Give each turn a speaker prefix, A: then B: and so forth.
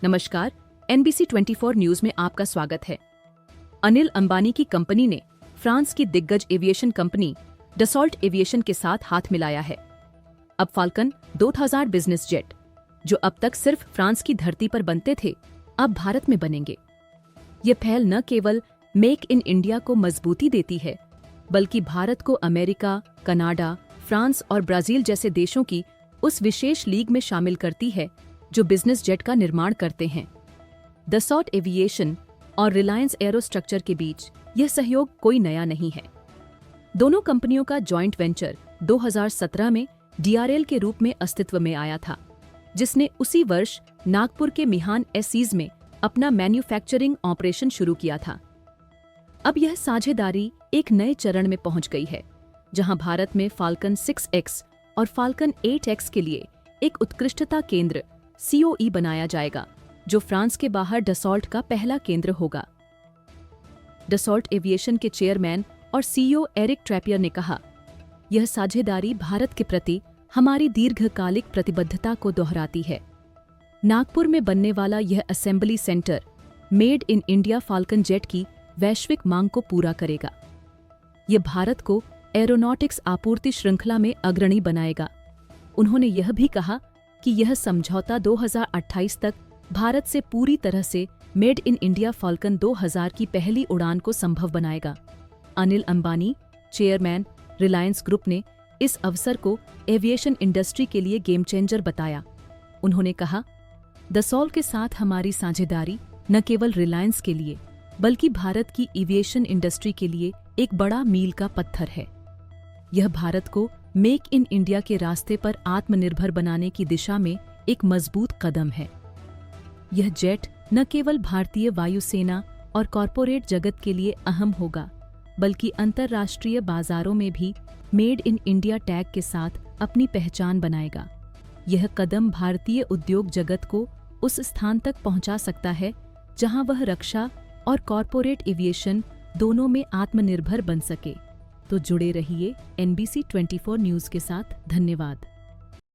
A: नमस्कार, NBC 24 news में आपका स्वागत है। अनिल अंबानी की कंपनी ने फ्रांस की दिग्गज एविएशन कंपनी डसॉल्ट एविएशन के साथ हाथ मिलाया है। अब फाल्कन 2000 बिजनेस जेट, जो अब तक सिर्फ फ्रांस की धरती पर बनते थे, अब भारत में बनेंगे। ये पहल न केवल मेक इन इंडिया को मजबूती देती है, बल्कि भारत को अमेरिका, कनाडा, फ्रांस और ब्राजील जैसे देशों की उस विशेष लीग में शामिल करती है जो बिजनेस जेट का निर्माण करते हैं। डसॉल्ट एविएशन और रिलायंस एरोस्ट्रक्चर के बीच यह सहयोग कोई नया नहीं है। दोनों कंपनियों का जॉइंट वेंचर 2017 में DRL के रूप में अस्तित्व में आया था, जिसने उसी वर्ष नागपुर के मिहान एसीज में अपना मैन्युफैक्चरिंग ऑपरेशन शुरू किया था। अब यह साझेदारी एक नए चरण में पहुंच गई है, जहां भारत में फाल्कन 6X और फाल्कन 8X के लिए एक उत्कृष्टता केंद्र COE बनाया जाएगा, जो फ्रांस के बाहर डसॉल्ट का पहला केंद्र होगा। डसॉल्ट एविएशन के चेयरमैन और CEO एरिक ट्रैपियर ने कहा, यह साझेदारी भारत के प्रति हमारी दीर्घकालिक प्रतिबद्धता को दोहराती है। नागपुर में बनने वाला यह assembly centre made in India falcon jet की वैश्विक मांग को पूरा करेगा। यह भारत को एरोनॉटिक्स आपूर्ति श्रृंखला में अग्रणी बनाएगा। उन्होंने यह भी कहा कि यह समझौता 2028 तक भारत से पूरी तरह से मेड इन इंडिया फाल्कन 2000 की पहली उड़ान को संभव बनाएगा। अनिल अंबानी, चेयरमैन, रिलायंस ग्रुप ने इस अवसर को एविएशन इंडस्ट्री के लिए गेम चेंजर बताया। उन्होंने कहा, डसॉल्ट के साथ हमारी साझेदारी न केवल रिलायंस के लिए, बल्कि भारत की एविएशन इंडस्ट्री के लिए एक बड़ा मील का पत्थर है। यह भारत को मेक इन इंडिया के रास्ते पर आत्मनिर्भर बनाने की दिशा में एक मजबूत कदम है। यह जेट न केवल भारतीय वायुसेना और कॉरपोरेट जगत के लिए अहम होगा, बल्कि अंतर्राष्ट्रीय बाजारों में भी मेड इन इंडिया टैग के साथ अपनी पहचान बनाएगा। यह कदम भारतीय उद्योग जगत को उस स्थान तक पहुंचा सकता है जहां वह रक्षा और कॉरपोरेट एविएशन दोनों में आत्मनिर्भर बन सके। तो जुड़े रहिए NBC 24 न्यूज के साथ। धन्यवाद।